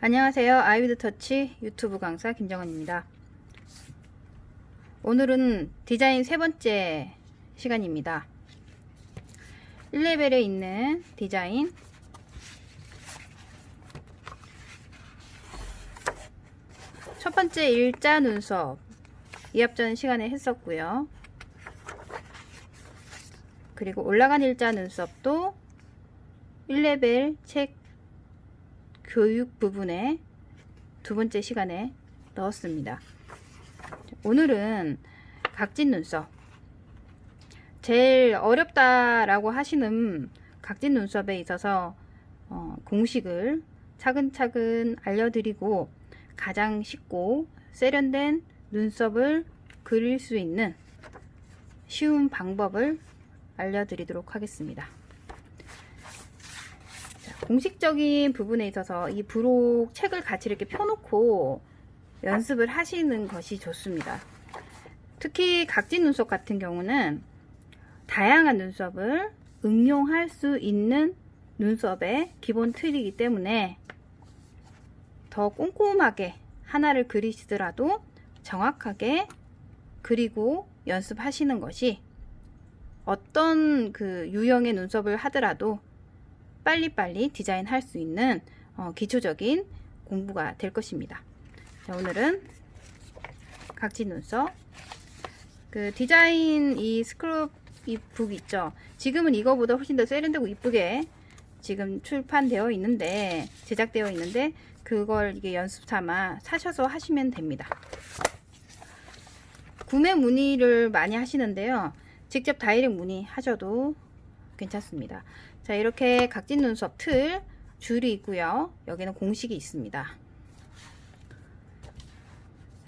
안녕하세요. 아이위드터치 유튜브 강사 김정은입니다. 오늘은 디자인 세 번째 시간입니다. 1레벨에 있는 디자인 첫 번째 일자 눈썹 이합전 시간에 했었고요. 그리고 올라간 일자 눈썹도 1레벨 책 교육 부분에 두 번째 시간에 넣었습니다. 오늘은 각진 눈썹, 제일 어렵다라고 하시는 각진 눈썹에 있어서 공식을 차근차근 알려드리고 가장 쉽고 세련된 눈썹을 그릴 수 있는 쉬운 방법을 알려드리도록 하겠습니다. 공식적인 부분에 있어서 이 브록 책을 같이 이렇게 펴놓고 연습을 하시는 것이 좋습니다. 특히 각진 눈썹 같은 경우는 다양한 눈썹을 응용할 수 있는 눈썹의 기본 틀이기 때문에 더 꼼꼼하게 하나를 그리시더라도 정확하게 그리고 연습하시는 것이 어떤 그 유형의 눈썹을 하더라도 빨리빨리 디자인할 수 있는 기초적인 공부가 될 것입니다. 자, 오늘은 각진 눈썹 그 디자인 이 스크럽 이 북 있죠. 지금은 이거보다 훨씬 더 세련되고 이쁘게 지금 출판되어 있는데 제작되어 있는데 그걸 이게 연습 삼아 사셔서 하시면 됩니다. 구매 문의를 많이 하시는데요. 직접 다이렉트 문의하셔도 괜찮습니다. 자, 이렇게 각진 눈썹 틀 줄이 있고요. 여기는 공식이 있습니다.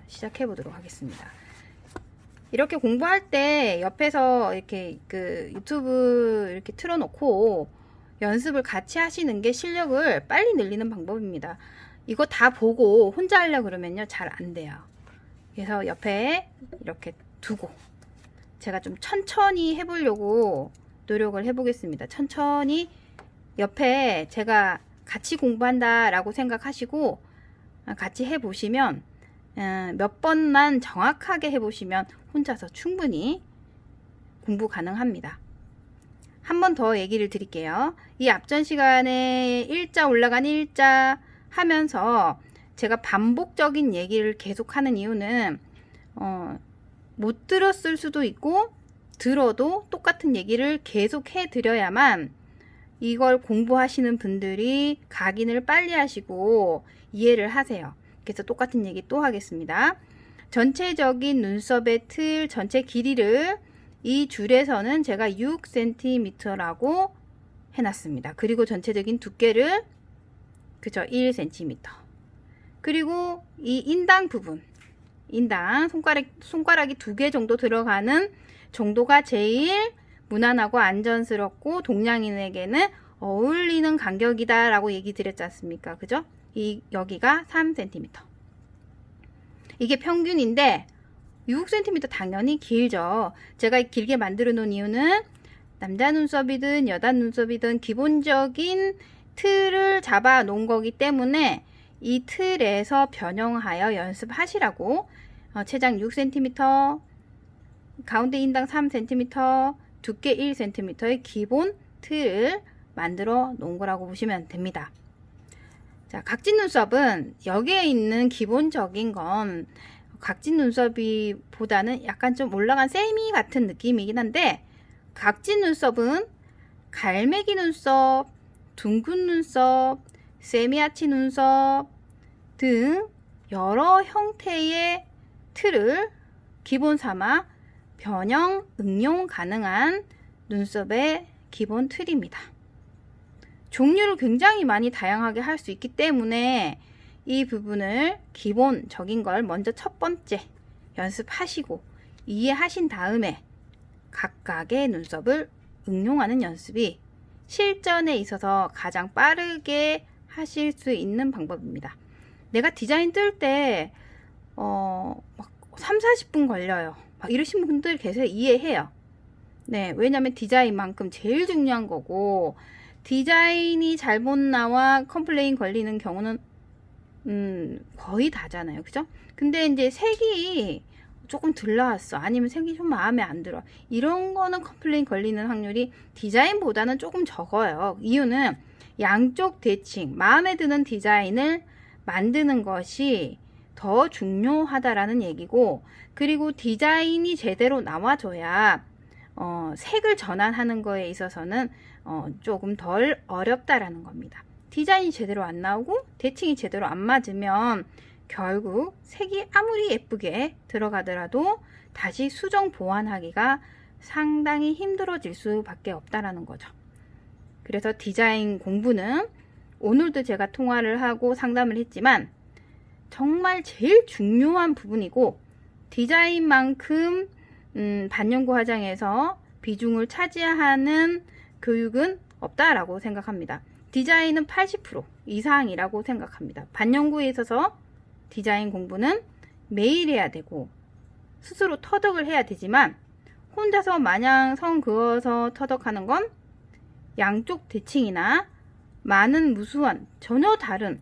시작해 보도록 하겠습니다. 이렇게 공부할 때 옆에서 이렇게 그 유튜브 이렇게 틀어놓고 연습을 같이 하시는 게 실력을 빨리 늘리는 방법입니다. 이거 다 보고 혼자 하려고 그러면요 잘 안 돼요. 그래서 옆에 이렇게 두고 제가 좀 천천히 해보려고 노력을 해보겠습니다. 천천히 옆에 제가 같이 공부한다 라고 생각하시고 같이 해보시면 몇 번만 정확하게 해보시면 혼자서 충분히 공부 가능합니다. 한 번 더 얘기를 드릴게요. 이 앞전 시간에 일자 올라간 일자 하면서 제가 반복적인 얘기를 계속하는 이유는 못 들었을 수도 있고 들어도 똑같은 얘기를 계속 해 드려야만 이걸 공부하시는 분들이 각인을 빨리 하시고 이해를 하세요. 그래서 똑같은 얘기 또 하겠습니다. 전체적인 눈썹의 틀 전체 길이를 이 줄에서는 제가 6cm라고 해놨습니다. 그리고 전체적인 두께를 그죠 1cm. 그리고 이 인당 부분 인당 손가락이 2개 정도 들어가는 정도가 제일 무난하고 안전스럽고 동양인에게는 어울리는 간격이다 라고 얘기 드렸지 않습니까? 그죠? 여기가 3cm. 이게 평균인데 6cm 당연히 길죠. 제가 길게 만들어 놓은 이유는 남자 눈썹이든 여자 눈썹이든 기본적인 틀을 잡아 놓은 거기 때문에 이 틀에서 변형하여 연습하시라고 최장 6cm 가운데 인당 3cm, 두께 1cm의 기본 틀을 만들어 놓은 거라고 보시면 됩니다. 자, 각진 눈썹은 여기에 있는 기본적인 건 각진 눈썹이 보다는 약간 좀 올라간 세미 같은 느낌이긴 한데 각진 눈썹은 갈매기 눈썹, 둥근 눈썹, 세미아치 눈썹 등 여러 형태의 틀을 기본 삼아 변형, 응용 가능한 눈썹의 기본 틀입니다. 종류를 굉장히 많이 다양하게 할 수 있기 때문에 이 부분을 기본적인 걸 먼저 첫 번째 연습하시고 이해하신 다음에 각각의 눈썹을 응용하는 연습이 실전에 있어서 가장 빠르게 하실 수 있는 방법입니다. 내가 디자인 뜰 때 막 3-40분 걸려요. 막 이러신 분들 계세요. 이해해요. 네, 왜냐면 디자인만큼 제일 중요한 거고 디자인이 잘못 나와 컴플레인 걸리는 경우는 거의 다잖아요. 그죠? 근데 이제 색이 조금 덜 나왔어. 아니면 색이 좀 마음에 안 들어. 이런 거는 컴플레인 걸리는 확률이 디자인보다는 조금 적어요. 이유는 양쪽 대칭, 마음에 드는 디자인을 만드는 것이 더 중요하다라는 얘기고, 그리고 디자인이 제대로 나와줘야 색을 전환하는 거에 있어서는 조금 덜 어렵다라는 겁니다. 디자인이 제대로 안 나오고 대칭이 제대로 안 맞으면 결국 색이 아무리 예쁘게 들어가더라도 다시 수정 보완하기가 상당히 힘들어질 수밖에 없다라는 거죠. 그래서 디자인 공부는 오늘도 제가 통화를 하고 상담을 했지만 정말 제일 중요한 부분이고, 디자인만큼 반영구 화장에서 비중을 차지하는 교육은 없다라고 생각합니다. 디자인은 80% 이상이라고 생각합니다. 반영구에 있어서 디자인 공부는 매일 해야 되고 스스로 터득을 해야 되지만, 혼자서 마냥 선 그어서 터득하는 건 양쪽 대칭이나 많은 무수한 전혀 다른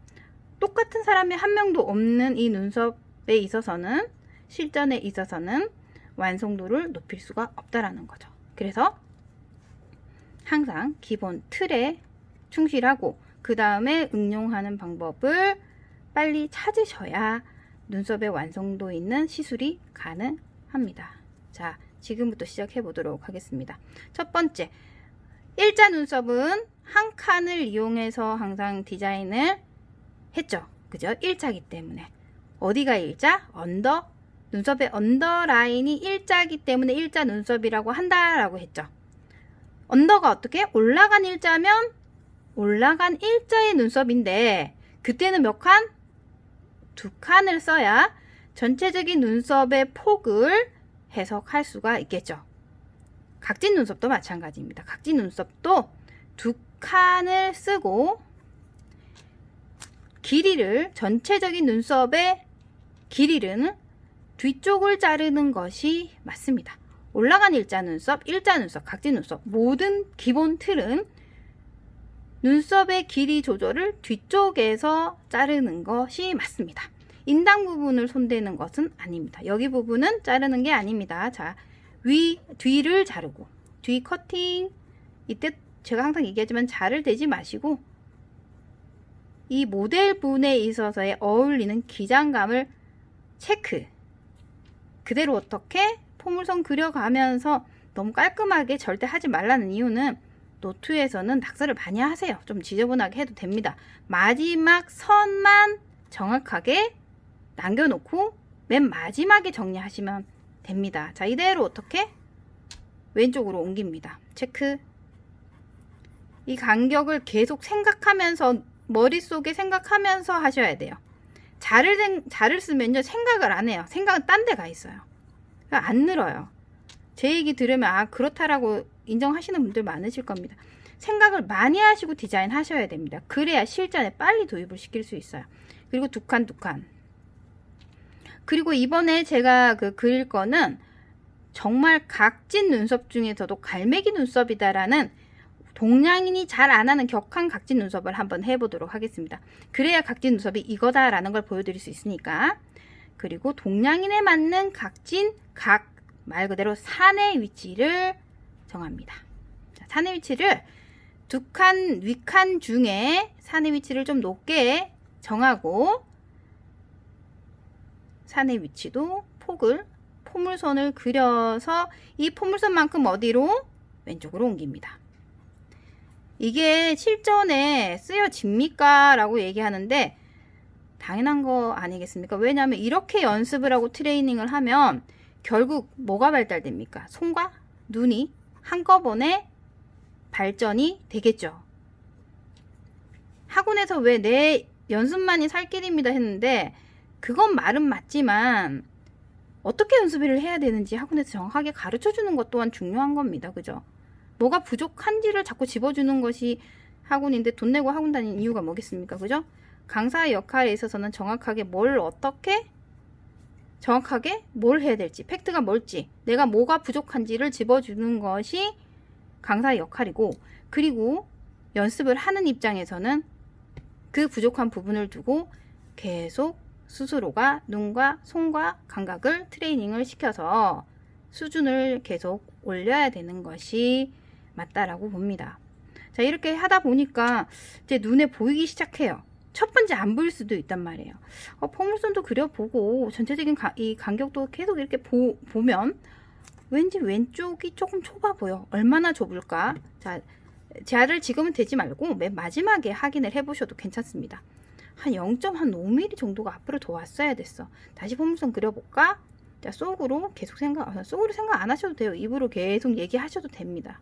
똑같은 사람이 한 명도 없는 이 눈썹에 있어서는, 실전에 있어서는 완성도를 높일 수가 없다라는 거죠. 그래서 항상 기본 틀에 충실하고 그 다음에 응용하는 방법을 빨리 찾으셔야 눈썹의 완성도 있는 시술이 가능합니다. 자, 지금부터 시작해 보도록 하겠습니다. 첫 번째, 일자 눈썹은 한 칸을 이용해서 항상 디자인을 했죠. 그죠? 일자기 때문에. 어디가 일자? 언더. 눈썹의 언더라인이 일자기 때문에 일자 눈썹이라고 한다라고 했죠. 언더가 어떻게? 올라간 일자면 올라간 일자의 눈썹인데, 그때는 몇 칸? 2칸을 써야 전체적인 눈썹의 폭을 해석할 수가 있겠죠. 각진 눈썹도 마찬가지입니다. 각진 눈썹도 2칸을 쓰고 길이를, 전체적인 눈썹의 길이는 뒤쪽을 자르는 것이 맞습니다. 올라간 일자 눈썹, 각진 눈썹 모든 기본 틀은 눈썹의 길이 조절을 뒤쪽에서 자르는 것이 맞습니다. 인당 부분을 손대는 것은 아닙니다. 여기 부분은 자르는 게 아닙니다. 자, 뒤를 자르고, 뒤 커팅, 이때 제가 항상 얘기하지만 자를 대지 마시고 이 모델 분에 있어서의 어울리는 기장감을 체크, 그대로 어떻게 포물선 그려가면서 너무 깔끔하게 절대 하지 말라는 이유는, 노트에서는 낙서를 많이 하세요. 좀 지저분하게 해도 됩니다. 마지막 선만 정확하게 남겨놓고 맨 마지막에 정리하시면 됩니다. 자, 이대로 어떻게 왼쪽으로 옮깁니다. 체크. 이 간격을 계속 생각하면서, 머릿속에 생각하면서 하셔야 돼요. 자를 쓰면요, 생각을 안 해요. 생각은 딴 데 가 있어요. 안 늘어요. 제 얘기 들으면 아, 그렇다라고 인정하시는 분들 많으실 겁니다. 생각을 많이 하시고 디자인 하셔야 됩니다. 그래야 실전에 빨리 도입을 시킬 수 있어요. 그리고 두 칸. 그리고 이번에 제가 그릴 거는 정말 각진 눈썹 중에서도 갈매기 눈썹이다라는, 동양인이 잘 안 하는 격한 각진 눈썹을 한번 해보도록 하겠습니다. 그래야 각진 눈썹이 이거다라는 걸 보여드릴 수 있으니까. 그리고 동양인에 맞는 각진, 말 그대로 산의 위치를 정합니다. 자, 산의 위치를 두 칸 윗칸 중에 산의 위치를 좀 높게 정하고, 산의 위치도 폭을, 포물선을 그려서 이 포물선만큼 어디로? 왼쪽으로 옮깁니다. 이게 실전에 쓰여집니까? 라고 얘기하는데 당연한 거 아니겠습니까? 왜냐하면 이렇게 연습을 하고 트레이닝을 하면 결국 뭐가 발달됩니까? 손과 눈이 한꺼번에 발전이 되겠죠. 학원에서 왜 내 연습만이 살 길입니다 했는데, 그건 말은 맞지만 어떻게 연습을 해야 되는지 학원에서 정확하게 가르쳐주는 것 또한 중요한 겁니다. 그죠? 뭐가 부족한지를 자꾸 집어주는 것이 학원인데, 돈 내고 학원 다니는 이유가 뭐겠습니까? 그죠? 강사의 역할에 있어서는 정확하게 뭘 어떻게, 정확하게 뭘 해야 될지, 팩트가 뭘지, 내가 뭐가 부족한지를 집어주는 것이 강사의 역할이고, 그리고 연습을 하는 입장에서는 그 부족한 부분을 두고 계속 스스로가 눈과 손과 감각을 트레이닝을 시켜서 수준을 계속 올려야 되는 것이 맞다라고 봅니다. 자, 이렇게 하다 보니까 이제 눈에 보이기 시작해요. 첫 번째 안 보일 수도 있단 말이에요. 포물선도 그려보고 전체적인 이 간격도 계속 이렇게 보면 왠지 왼쪽이 조금 좁아 보여. 얼마나 좁을까? 자, 제아를 지금은 대지 말고 맨 마지막에 확인을 해보셔도 괜찮습니다. 한 0.5mm 정도가 앞으로 더 왔어야 됐어. 다시 포물선 그려볼까? 자, 속으로 계속 속으로 생각 안 하셔도 돼요. 입으로 계속 얘기하셔도 됩니다.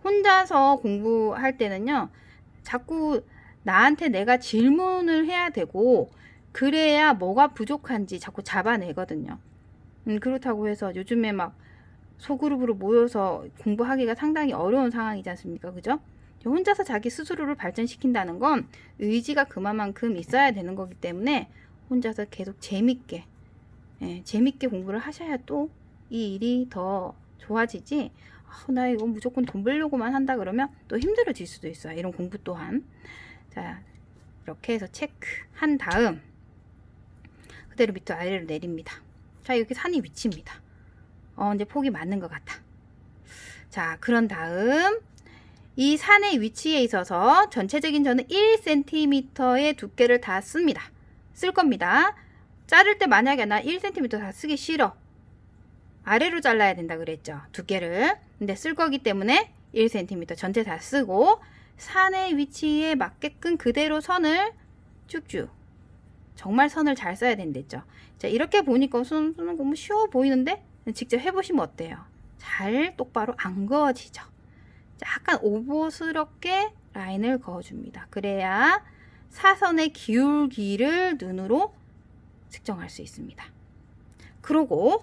혼자서 공부할 때는요, 자꾸 나한테 내가 질문을 해야 되고, 그래야 뭐가 부족한지 자꾸 잡아내거든요. 그렇다고 해서 요즘에 막 소그룹으로 모여서 공부하기가 상당히 어려운 상황이지 않습니까? 그죠? 혼자서 자기 스스로를 발전시킨다는 건 의지가 그만큼 있어야 되는 거기 때문에 혼자서 계속 재밌게 공부를 하셔야 또 이 일이 더 좋아지지. 나 이거 무조건 돈 벌려고만 한다 그러면 또 힘들어질 수도 있어요. 이런 공부 또한. 자, 이렇게 해서 체크한 다음 그대로 밑으로 아래로 내립니다. 자, 이렇게 산이 위치입니다. 이제 폭이 맞는 것 같아. 자, 그런 다음 이 산의 위치에 있어서 전체적인 저는 1cm의 두께를 다 씁니다. 쓸 겁니다. 자를 때 만약에 나 1cm 다 쓰기 싫어. 아래로 잘라야 된다 그랬죠. 두께를. 근데 쓸 거기 때문에 1cm 전체 다 쓰고 산의 위치에 맞게끔 그대로 선을 쭉쭉. 정말 선을 잘 써야 된댔죠. 자, 이렇게 보니까 쓰는 거 너무 쉬워 보이는데 직접 해보시면 어때요? 잘 똑바로 안 그어지죠. 약간 오버스럽게 라인을 그어줍니다. 그래야 사선의 기울기를 눈으로 측정할 수 있습니다. 그리고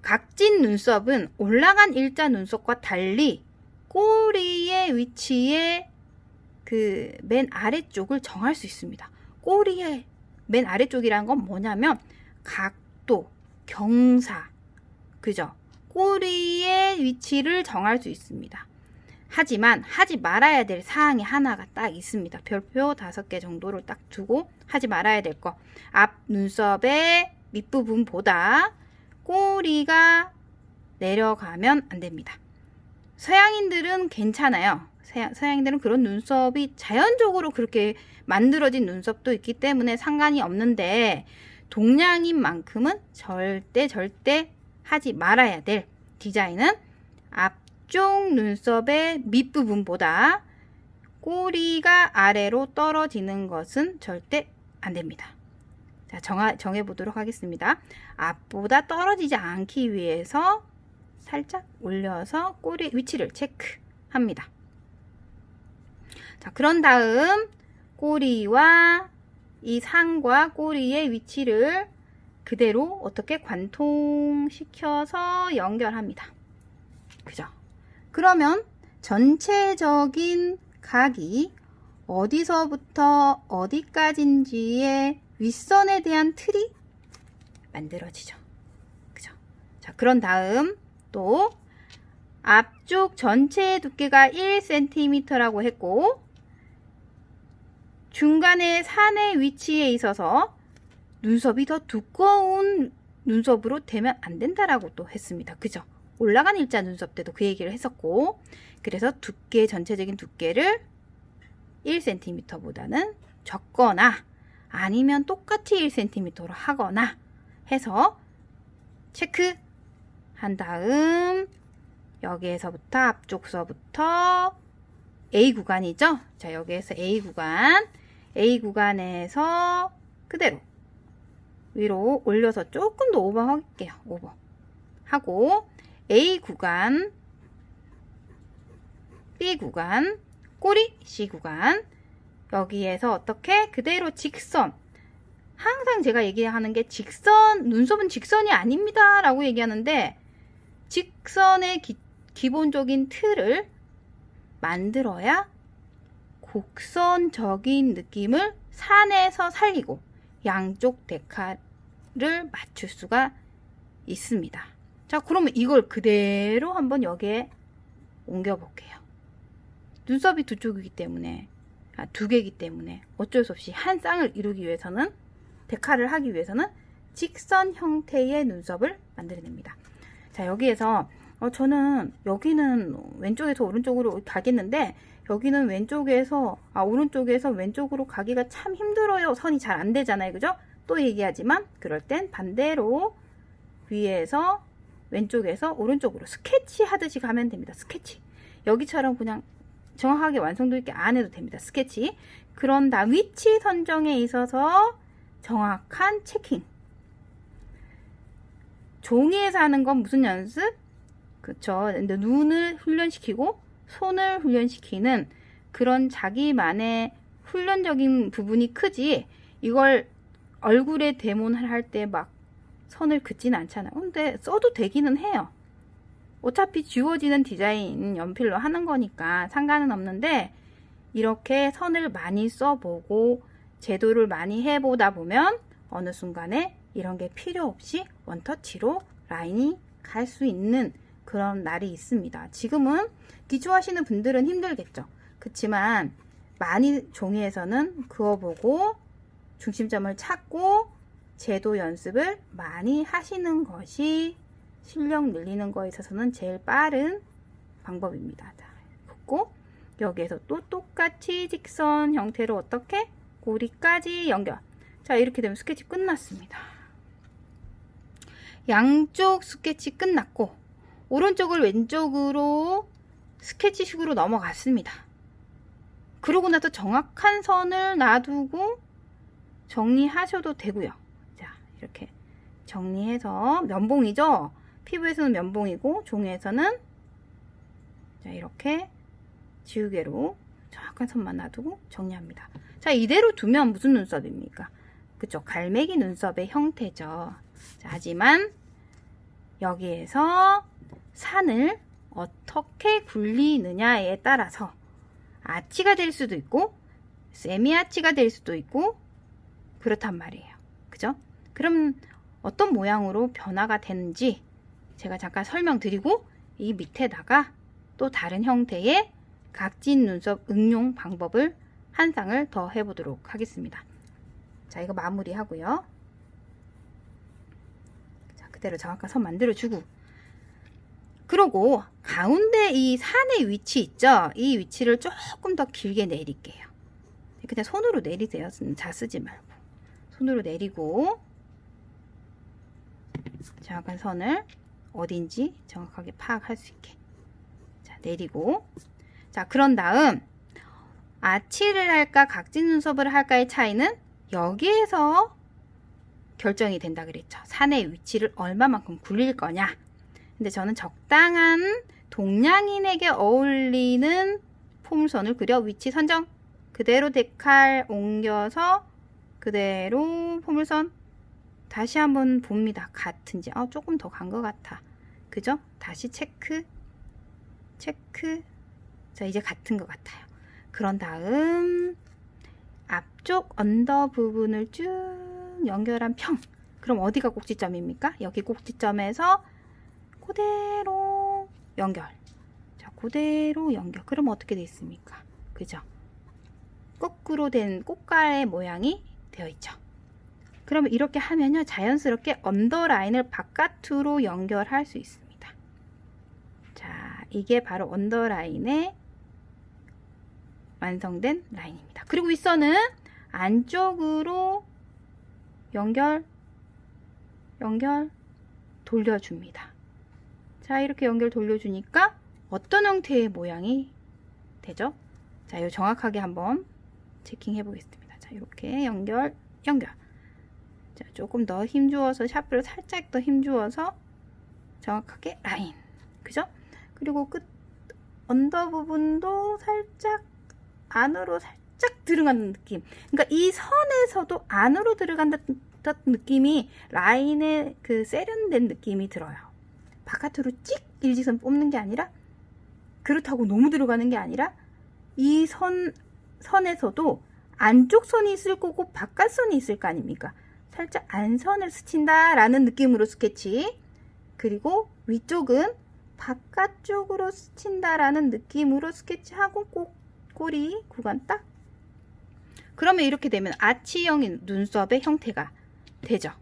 각진 눈썹은 올라간 일자 눈썹과 달리 꼬리의 위치에 그 맨 아래쪽을 정할 수 있습니다. 꼬리의 맨 아래쪽이라는 건 뭐냐면 각도, 경사, 그죠? 꼬리의 위치를 정할 수 있습니다. 하지만 하지 말아야 될 사항이 하나가 딱 있습니다. 별표 5개 정도를 딱 두고 하지 말아야 될 거. 앞 눈썹의 밑부분보다 꼬리가 내려가면 안 됩니다. 서양인들은 괜찮아요. 서양인들은 그런 눈썹이 자연적으로 그렇게 만들어진 눈썹도 있기 때문에 상관이 없는데 동양인만큼은 절대 하지 말아야 될 디자인은 앞쪽 눈썹의 밑부분보다 꼬리가 아래로 떨어지는 것은 절대 안 됩니다. 자, 정해보도록 하겠습니다. 앞보다 떨어지지 않기 위해서 살짝 올려서 꼬리 위치를 체크합니다. 자, 그런 다음 꼬리와 이 상과 꼬리의 위치를 그대로 어떻게 관통시켜서 연결합니다. 그죠? 그러면 전체적인 각이 어디서부터 어디까지인지의 윗선에 대한 틀이 만들어지죠. 그죠? 자, 그런 다음 또 앞쪽 전체의 두께가 1cm라고 했고 중간에 산의 위치에 있어서 눈썹이 더 두꺼운 눈썹으로 되면 안 된다라고 또 했습니다. 그죠? 올라간 일자 눈썹 때도 그 얘기를 했었고 그래서 전체적인 두께를 1cm보다는 적거나 아니면 똑같이 1cm로 하거나 해서 체크한 다음 여기에서부터 앞쪽서부터 A 구간이죠. 자, 여기에서 A 구간에서 그대로 위로 올려서 조금 더 오버 할게요. 오버 하고 A 구간, B 구간, 꼬리 C 구간 여기에서 어떻게 그대로 직선 항상 제가 얘기하는 게 눈썹은 직선이 아닙니다 라고 얘기하는데 직선의 기본적인 틀을 만들어야 곡선적인 느낌을 산에서 살리고 양쪽 데카를 맞출 수가 있습니다. 자, 그러면 이걸 그대로 한번 여기에 옮겨 볼게요. 눈썹이 두 개이기 때문에 어쩔 수 없이 한 쌍을 이루기 위해서는 데칼을 하기 위해서는 직선 형태의 눈썹을 만들어냅니다. 자, 여기에서 저는 여기는 왼쪽에서 오른쪽으로 가겠는데 여기는 오른쪽에서 왼쪽으로 가기가 참 힘들어요. 선이 잘 안 되잖아요. 그죠? 또 얘기하지만 그럴 땐 반대로 위에서 왼쪽에서 오른쪽으로 스케치 하듯이 가면 됩니다. 스케치. 여기처럼 그냥 정확하게 완성도 있게 안 해도 됩니다. 스케치. 그런 다음 위치 선정에 있어서 정확한 체킹. 종이에서 하는 건 무슨 연습? 그쵸. 눈을 훈련시키고 손을 훈련시키는 그런 자기만의 훈련적인 부분이 크지, 이걸 얼굴에 데모를 할 때 막 선을 긋지는 않잖아요. 근데 써도 되기는 해요. 어차피 지워지는 디자인 연필로 하는 거니까 상관은 없는데, 이렇게 선을 많이 써보고 제도를 많이 해보다 보면 어느 순간에 이런 게 필요 없이 원터치로 라인이 갈 수 있는 그런 날이 있습니다. 지금은 기초하시는 분들은 힘들겠죠. 그렇지만 많이 종이에서는 그어보고 중심점을 찾고 제도 연습을 많이 하시는 것이 실력 늘리는 거에 있어서는 제일 빠른 방법입니다. 자, 긋고 여기에서 또 똑같이 직선 형태로 어떻게 꼬리까지 연결. 자, 이렇게 되면 스케치 끝났습니다. 양쪽 스케치 끝났고 오른쪽을 왼쪽으로 스케치식으로 넘어갔습니다. 그러고 나서 정확한 선을 놔두고 정리하셔도 되고요. 자, 이렇게 정리해서 면봉이죠. 피부에서는 면봉이고 종이에서는 자, 이렇게 지우개로 정확한 선만 놔두고 정리합니다. 자, 이대로 두면 무슨 눈썹입니까? 그쵸? 갈매기 눈썹의 형태죠. 자, 하지만 여기에서 산을 어떻게 굴리느냐에 따라서 아치가 될 수도 있고 세미 아치가 될 수도 있고 그렇단 말이에요. 그죠? 그럼 어떤 모양으로 변화가 되는지 제가 잠깐 설명드리고 이 밑에다가 또 다른 형태의 각진 눈썹 응용 방법을 한 쌍을 더 해보도록 하겠습니다. 자, 이거 마무리하고요. 자, 그대로 정확한 선 만들어주고, 그러고 가운데 이 산의 위치 있죠? 이 위치를 조금 더 길게 내릴게요. 그냥 손으로 내리세요. 자, 쓰지 말고 손으로 내리고 정확한 선을 어딘지 정확하게 파악할 수 있게, 자, 내리고, 자, 그런 다음 아치를 할까 각진 눈썹을 할까의 차이는 여기에서 결정이 된다 그랬죠. 산의 위치를 얼마만큼 굴릴 거냐. 근데 저는 적당한 동양인에게 어울리는 포물선을 그려 위치 선정. 그대로 데칼 옮겨서 그대로 포물선 다시 한번 봅니다. 같은지. 조금 더 간 것 같아. 그죠? 다시 체크. 자, 이제 같은 것 같아요. 그런 다음 앞쪽 언더 부분을 쭉 연결한 평. 그럼 어디가 꼭지점입니까? 여기 꼭지점에서 그대로 연결. 자, 그대로 연결. 그럼 어떻게 되어 있습니까? 그죠? 거꾸로 된 꽃갈의 모양이 되어 있죠. 그러면 이렇게 하면요, 자연스럽게 언더라인을 바깥으로 연결할 수 있습니다. 자, 이게 바로 언더라인의 완성된 라인입니다. 그리고 윗선은 안쪽으로 연결 돌려줍니다. 자, 이렇게 연결 돌려주니까 어떤 형태의 모양이 되죠? 자, 이거 정확하게 한번 체킹해 보겠습니다. 자, 이렇게 연결. 자, 조금 더 힘주어서 샤프를 살짝 더 힘주어서 정확하게 라인. 그죠? 그리고 끝 언더 부분도 살짝 안으로 살짝 들어가는 느낌. 그러니까 이 선에서도 안으로 들어간다는 느낌이 라인의 그 세련된 느낌이 들어요. 바깥으로 찍 일직선 뽑는 게 아니라, 그렇다고 너무 들어가는 게 아니라, 이 선에서도 안쪽 선이 있을 거고 바깥 선이 있을 거 아닙니까? 살짝 안선을 스친다 라는 느낌으로 스케치. 그리고 위쪽은 바깥쪽으로 스친다 라는 느낌으로 스케치하고 꼭 꼬리 구간 딱. 그러면 이렇게 되면 아치형 눈썹의 형태가 되죠?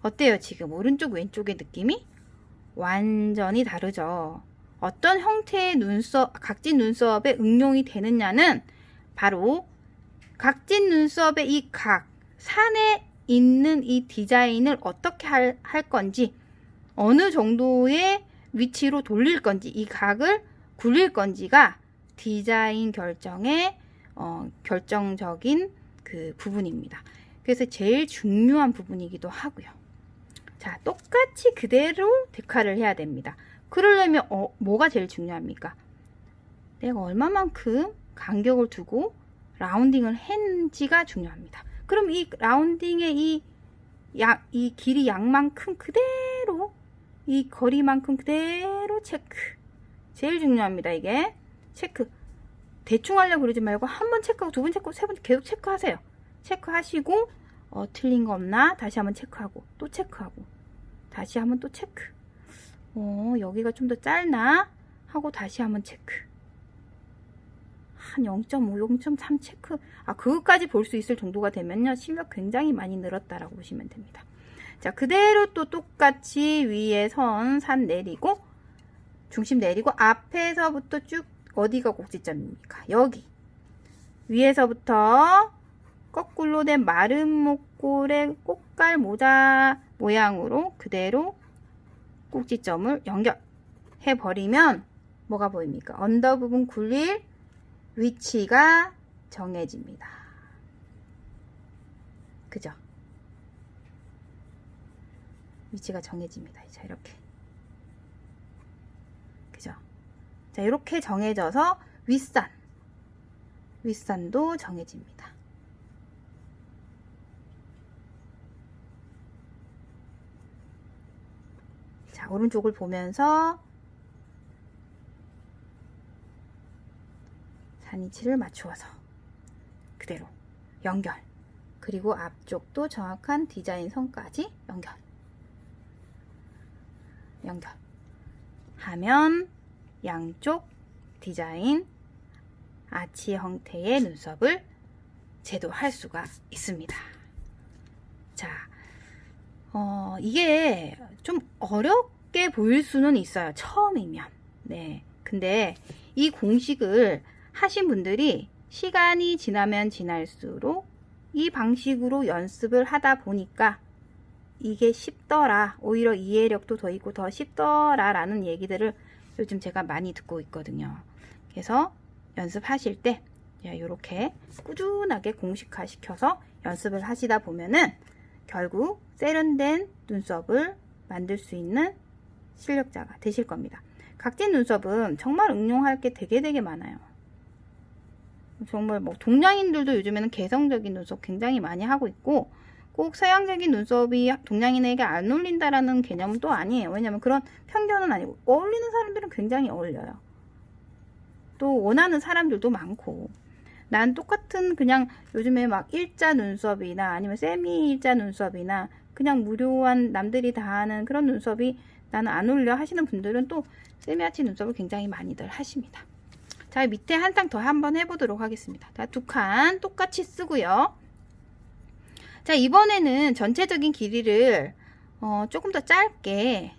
어때요? 지금 오른쪽 왼쪽의 느낌이 완전히 다르죠? 어떤 형태의 각진 눈썹에 응용이 되느냐는 바로 각진 눈썹의 이 산에 있는 이 디자인을 어떻게 할 건지, 어느 정도의 위치로 돌릴 건지, 이 각을 굴릴 건지가 디자인 결정의 결정적인 그 부분입니다. 그래서 제일 중요한 부분이기도 하고요. 자, 똑같이 그대로 데카를 해야 됩니다. 그러려면 뭐가 제일 중요합니까? 내가 얼마만큼 간격을 두고 라운딩을 했는지가 중요합니다. 그럼 이 라운딩의 이 길이 양만큼 그대로, 이 거리만큼 그대로 체크. 제일 중요합니다. 이게 체크. 대충 하려고 그러지 말고 한 번 체크하고 두 번 체크하고 세 번 계속 체크하세요. 체크하시고 틀린 거 없나 다시 한번 체크하고 또 체크하고 다시 한번 또 체크. 여기가 좀 더 짧나 하고 다시 한번 체크. 한 0.5, 0.3 체크. 그것까지 볼 수 있을 정도가 되면요, 실력 굉장히 많이 늘었다라고 보시면 됩니다. 자, 그대로 또 똑같이 위에 산 내리고 중심 내리고 앞에서부터 쭉 어디가 꼭지점입니까? 여기 위에서부터 거꾸로 된 마른 목골의 꽃갈 모자 모양으로 그대로 꼭지점을 연결해 버리면 뭐가 보입니까? 언더 부분 굴릴 위치가 정해집니다. 그죠? 위치가 정해집니다. 자, 이렇게. 그죠? 자, 이렇게 정해져서 윗산도 정해집니다. 자, 오른쪽을 보면서 산 위치를 맞추어서 그대로 연결. 그리고 앞쪽도 정확한 디자인 선까지 연결하면 양쪽 디자인 아치 형태의 눈썹을 제도할 수가 있습니다. 자, 이게 좀 어렵게 보일 수는 있어요. 처음이면. 네. 근데 이 공식을 하신 분들이 시간이 지나면 지날수록 이 방식으로 연습을 하다 보니까 이게 쉽더라. 오히려 이해력도 더 있고 더 쉽더라 라는 얘기들을 요즘 제가 많이 듣고 있거든요. 그래서 연습하실 때 이렇게 꾸준하게 공식화 시켜서 연습을 하시다 보면은 결국 세련된 눈썹을 만들 수 있는 실력자가 되실 겁니다. 각진 눈썹은 정말 응용할 게 되게 많아요. 정말 동양인들도 요즘에는 개성적인 눈썹 굉장히 많이 하고 있고, 꼭 서양적인 눈썹이 동양인에게 안 어울린다라는 개념은 또 아니에요. 왜냐면 그런 편견은 아니고 어울리는 사람들은 굉장히 어울려요. 또 원하는 사람들도 많고, 난 똑같은 그냥 요즘에 막 일자 눈썹이나 아니면 세미 일자 눈썹이나 그냥 무료한 남들이 다 하는 그런 눈썹이 나는 안 어울려 하시는 분들은 또 세미아치 눈썹을 굉장히 많이들 하십니다. 자, 밑에 한 쌍 더 한번 해보도록 하겠습니다. 자, 두 칸 똑같이 쓰고요. 자, 이번에는 전체적인 길이를 조금 더 짧게,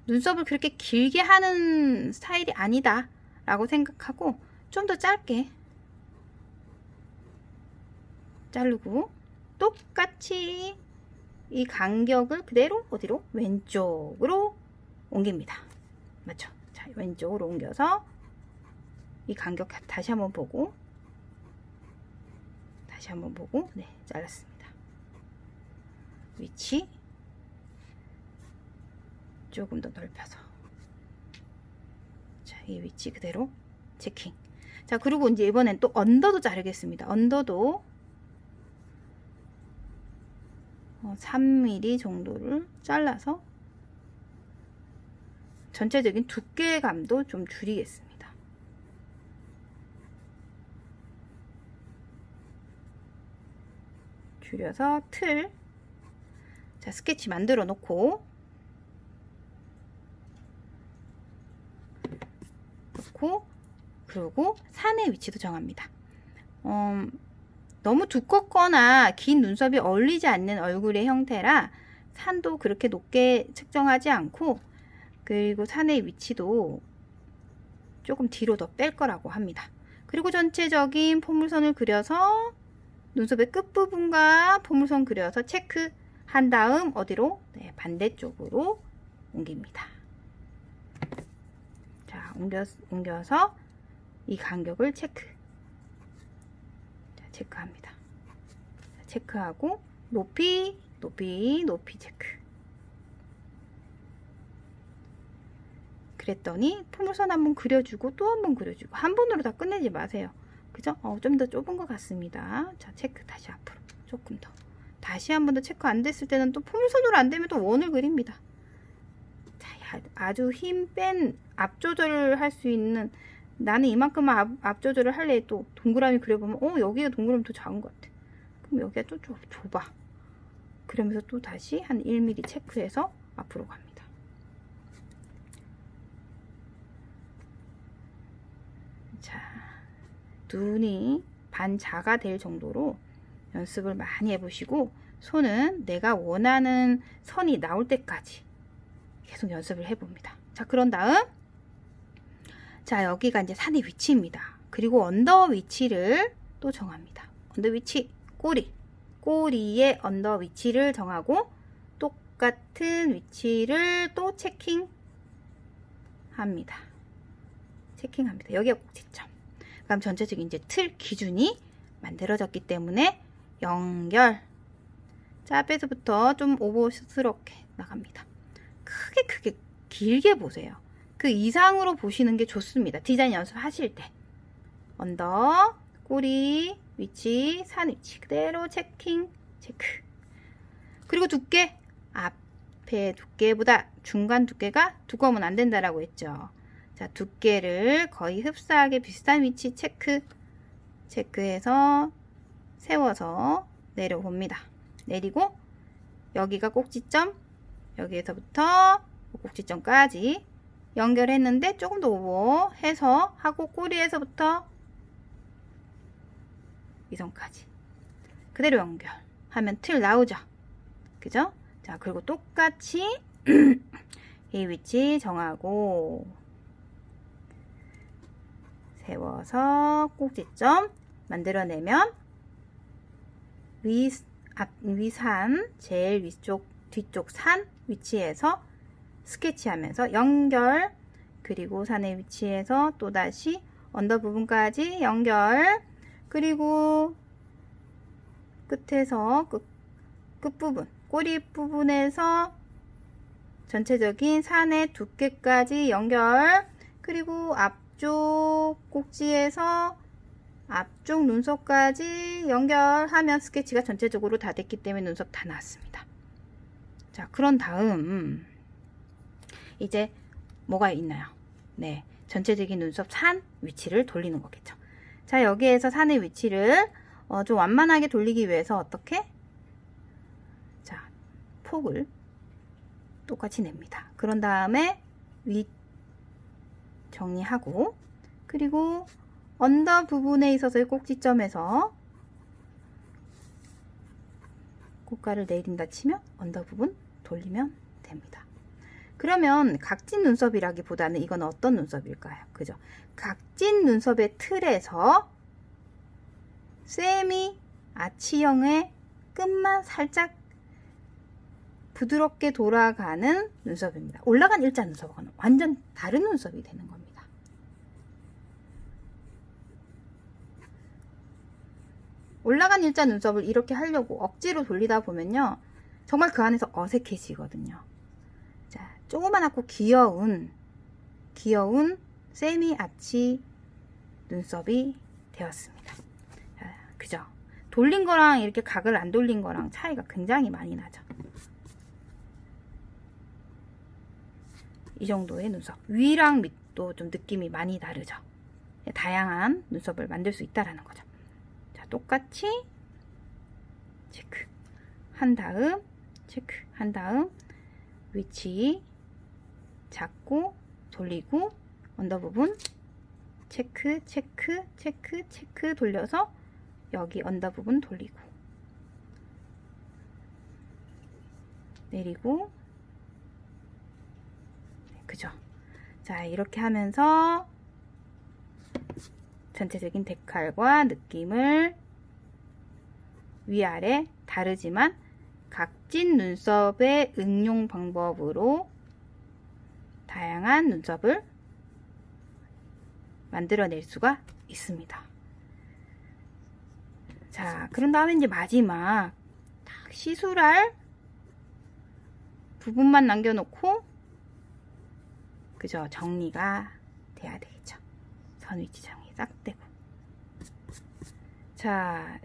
눈썹을 그렇게 길게 하는 스타일이 아니다 라고 생각하고 좀 더 짧게 자르고 똑같이 이 간격을 그대로 어디로? 왼쪽으로 옮깁니다. 맞죠? 자, 왼쪽으로 옮겨서 이 간격 다시 한번 보고 네, 잘랐습니다. 위치 조금 더 넓혀서, 자, 이 위치 그대로 체킹. 자, 그리고 이제 이번엔 또 언더도 자르겠습니다. 언더도 3mm 정도를 잘라서 전체적인 두께감도 좀 줄이겠습니다. 줄여서 틀. 자, 스케치 만들어 놓고 그리고 산의 위치도 정합니다. 너무 두껍거나 긴 눈썹이 어울리지 않는 얼굴의 형태라 산도 그렇게 높게 측정하지 않고, 그리고 산의 위치도 조금 뒤로 더 뺄 거라고 합니다. 그리고 전체적인 포물선을 그려서 눈썹의 끝부분과 포물선 그려서 체크한 다음 어디로? 네, 반대쪽으로 옮깁니다. 자, 옮겨서 이 간격을 체크합니다. 자, 체크하고 높이 체크. 그랬더니 포물선 한번 그려주고 또 한번 그려주고, 한 번으로 다 끝내지 마세요. 그죠? 좀 더 좁은 것 같습니다. 자, 체크 다시 앞으로 조금 더. 다시 한 번 더 체크 안 됐을 때는 또 포물선으로 안 되면 또 원을 그립니다. 자, 아주 힘 뺀 앞 조절을 할 수 있는, 나는 이만큼만 앞 조절을 할래. 또 동그라미 그려보면 여기가 동그라미 더 작은 것 같아. 그럼 여기가 또 좁아. 그러면서 또 다시 한 1mm 체크해서 앞으로 갑니다. 자, 눈이 반자가 될 정도로 연습을 많이 해보시고, 손은 내가 원하는 선이 나올 때까지 계속 연습을 해봅니다. 자, 그런 다음, 자, 여기가 이제 산의 위치입니다. 그리고 언더 위치를 또 정합니다. 언더 위치, 꼬리의 언더 위치를 정하고 똑같은 위치를 또 체킹합니다. 여기가 꼭지점. 그럼 전체적인 이제 틀 기준이 만들어졌기 때문에 연결. 자, 앞에서부터 좀 오버스럽게 나갑니다. 크게 길게 보세요. 그 이상으로 보시는 게 좋습니다. 디자인 연습하실 때. 언더, 꼬리, 위치, 산 위치 그대로 체크. 그리고 두께, 앞에 두께보다 중간 두께가 두꺼우면 안 된다라고 했죠. 자, 두께를 거의 흡사하게 비슷한 위치 체크해서 세워서 내려봅니다. 내리고 여기가 꼭지점, 여기에서부터 꼭지점까지 연결했는데 조금 더 오버해서 하고, 꼬리에서부터 이 선까지 그대로 연결하면 틀 나오죠. 그죠? 자, 그리고 똑같이 이 위치 정하고 세워서 꼭지점 만들어내면 위산, 제일 위쪽, 뒤쪽 산 위치에서 스케치하면서 연결, 그리고 산의 위치에서 또다시 언더 부분까지 연결, 그리고 끝에서 끝부분, 꼬리 부분에서 전체적인 산의 두께까지 연결, 그리고 앞쪽 꼭지에서 앞쪽 눈썹까지 연결하면 스케치가 전체적으로 다 됐기 때문에 눈썹 다 나왔습니다. 자, 그런 다음 이제 뭐가 있나요? 네, 전체적인 눈썹 산 위치를 돌리는 거겠죠. 자, 여기에서 산의 위치를 좀 완만하게 돌리기 위해서 어떻게? 자, 폭을 똑같이 냅니다. 그런 다음에 위 정리하고, 그리고 언더 부분에 있어서의 꼭지점에서 고가를 내린다 치면 언더 부분 돌리면 됩니다. 그러면 각진 눈썹이라기보다는 이건 어떤 눈썹일까요? 그죠? 각진 눈썹의 틀에서 세미 아치형의 끝만 살짝 부드럽게 돌아가는 눈썹입니다. 올라간 일자 눈썹은 완전 다른 눈썹이 되는 겁니다. 올라간 일자 눈썹을 이렇게 하려고 억지로 돌리다 보면요, 정말 그 안에서 어색해지거든요. 자, 조그만하고 귀여운 세미 아치 눈썹이 되었습니다. 자, 그죠? 돌린 거랑 이렇게 각을 안 돌린 거랑 차이가 굉장히 많이 나죠. 이 정도의 눈썹, 위랑 밑도 좀 느낌이 많이 다르죠. 다양한 눈썹을 만들 수 있다라는 거죠. 자, 똑같이 체크한 다음 위치 잡고 돌리고 언더 부분 체크 돌려서 여기 언더 부분 돌리고 내리고, 그죠? 자, 이렇게 하면서 전체적인 데칼과 느낌을 위아래 다르지만 각진 눈썹의 응용 방법으로 다양한 눈썹을 만들어낼 수가 있습니다. 자, 그런 다음에 이제 마지막 딱 시술할 부분만 남겨놓고, 그죠? 정리가 돼야 되겠죠. 선 위치 정리 싹 되고. 자,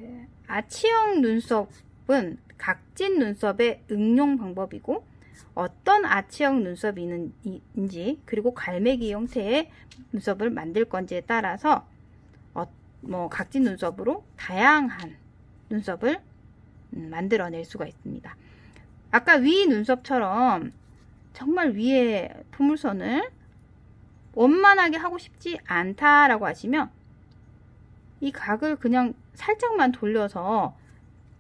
아치형 눈썹은 각진 눈썹의 응용 방법이고, 어떤 아치형 눈썹인지, 그리고 갈매기 형태의 눈썹을 만들 건지에 따라서 각진 눈썹으로 다양한 눈썹을 만들어낼 수가 있습니다. 아까 위 눈썹처럼 정말 위에 포물선을 원만하게 하고 싶지 않다라고 하시면 이 각을 그냥 살짝만 돌려서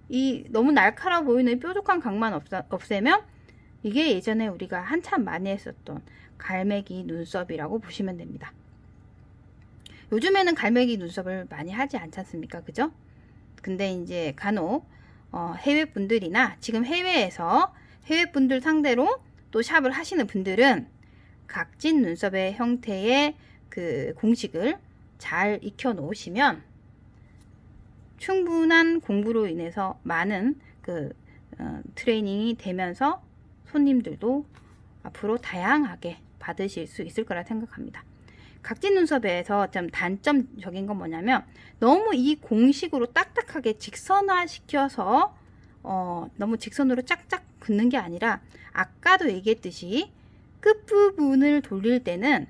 이 너무 날카로워 보이는 뾰족한 각만 없애면 이게 예전에 우리가 한참 많이 했었던 갈매기 눈썹이라고 보시면 됩니다. 요즘에는 갈매기 눈썹을 많이 하지 않지 않습니까? 그죠? 근데 이제 간혹 해외 분들이나 지금 해외에서 해외 분들 상대로 또 샵을 하시는 분들은 각진 눈썹의 형태의 그 공식을 잘 익혀 놓으시면 충분한 공부로 인해서 많은 트레이닝이 되면서 손님들도 앞으로 다양하게 받으실 수 있을 거라 생각합니다. 각진 눈썹에서 좀 단점적인 건 뭐냐면 너무 이 공식으로 딱딱하게 직선화 시켜서 너무 직선으로 짝짝 긋는 게 아니라 아까도 얘기했듯이 끝부분을 돌릴 때는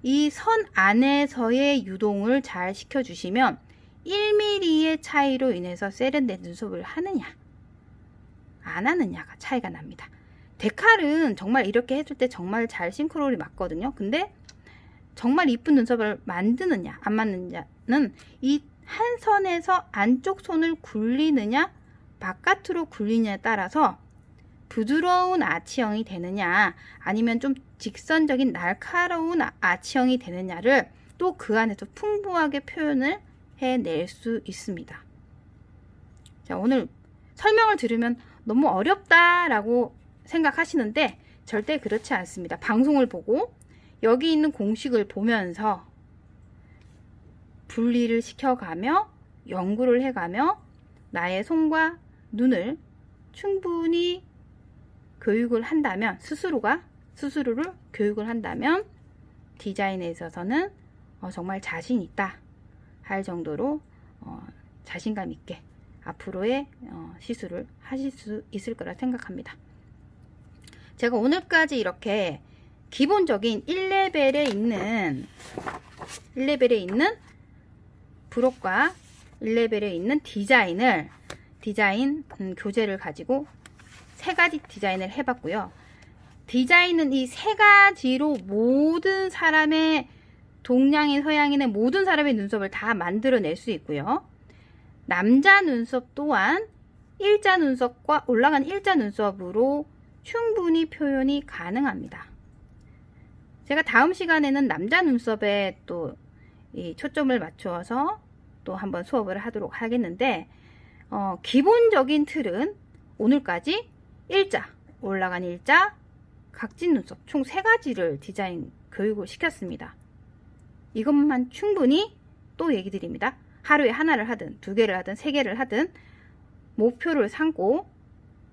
이 선 안에서의 유동을 잘 시켜주시면 1mm의 차이로 인해서 세련된 눈썹을 하느냐 안 하느냐가 차이가 납니다. 데칼은 정말 이렇게 해줄 때 정말 잘 싱크로율이 맞거든요. 근데 정말 이쁜 눈썹을 만드느냐 안 만드느냐는 이 한 선에서 안쪽 손을 굴리느냐 바깥으로 굴리느냐에 따라서 부드러운 아치형이 되느냐 아니면 좀 직선적인 날카로운 아치형이 되느냐를 또 그 안에서 풍부하게 표현을 해낼 수 있습니다. 자, 오늘 설명을 들으면 너무 어렵다라고 생각하시는데 절대 그렇지 않습니다. 방송을 보고 여기 있는 공식을 보면서 분리를 시켜가며 연구를 해가며 나의 손과 눈을 충분히 교육을 한다면 스스로를 교육을 한다면 디자인에 있어서는 정말 자신 있다 할 정도로 자신감 있게 앞으로의 시술을 하실 수 있을 거라 생각합니다. 제가 오늘까지 이렇게 기본적인 1레벨에 있는 브록과 1레벨에 있는 디자인 교재를 가지고 3가지 디자인을 해봤고요. 디자인은 이 3가지로 모든 사람의 동양인, 서양인의 모든 사람의 눈썹을 다 만들어낼 수 있고요. 남자 눈썹 또한 일자 눈썹과 올라간 일자 눈썹으로 충분히 표현이 가능합니다. 제가 다음 시간에는 남자 눈썹에 또 이 초점을 맞추어서 또 한번 수업을 하도록 하겠는데 기본적인 틀은 오늘까지 일자, 올라간 일자, 각진 눈썹 총 3가지를 디자인 교육을 시켰습니다. 이것만 충분히 또 얘기 드립니다. 하루에 하나를 하든 2개를 하든 3개를 하든 목표를 삼고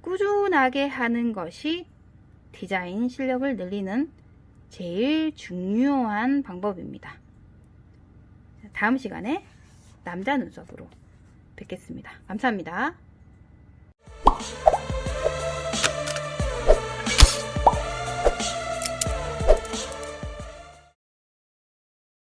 꾸준하게 하는 것이 디자인 실력을 늘리는 제일 중요한 방법입니다. 다음 시간에 남자 눈썹으로 뵙겠습니다. 감사합니다.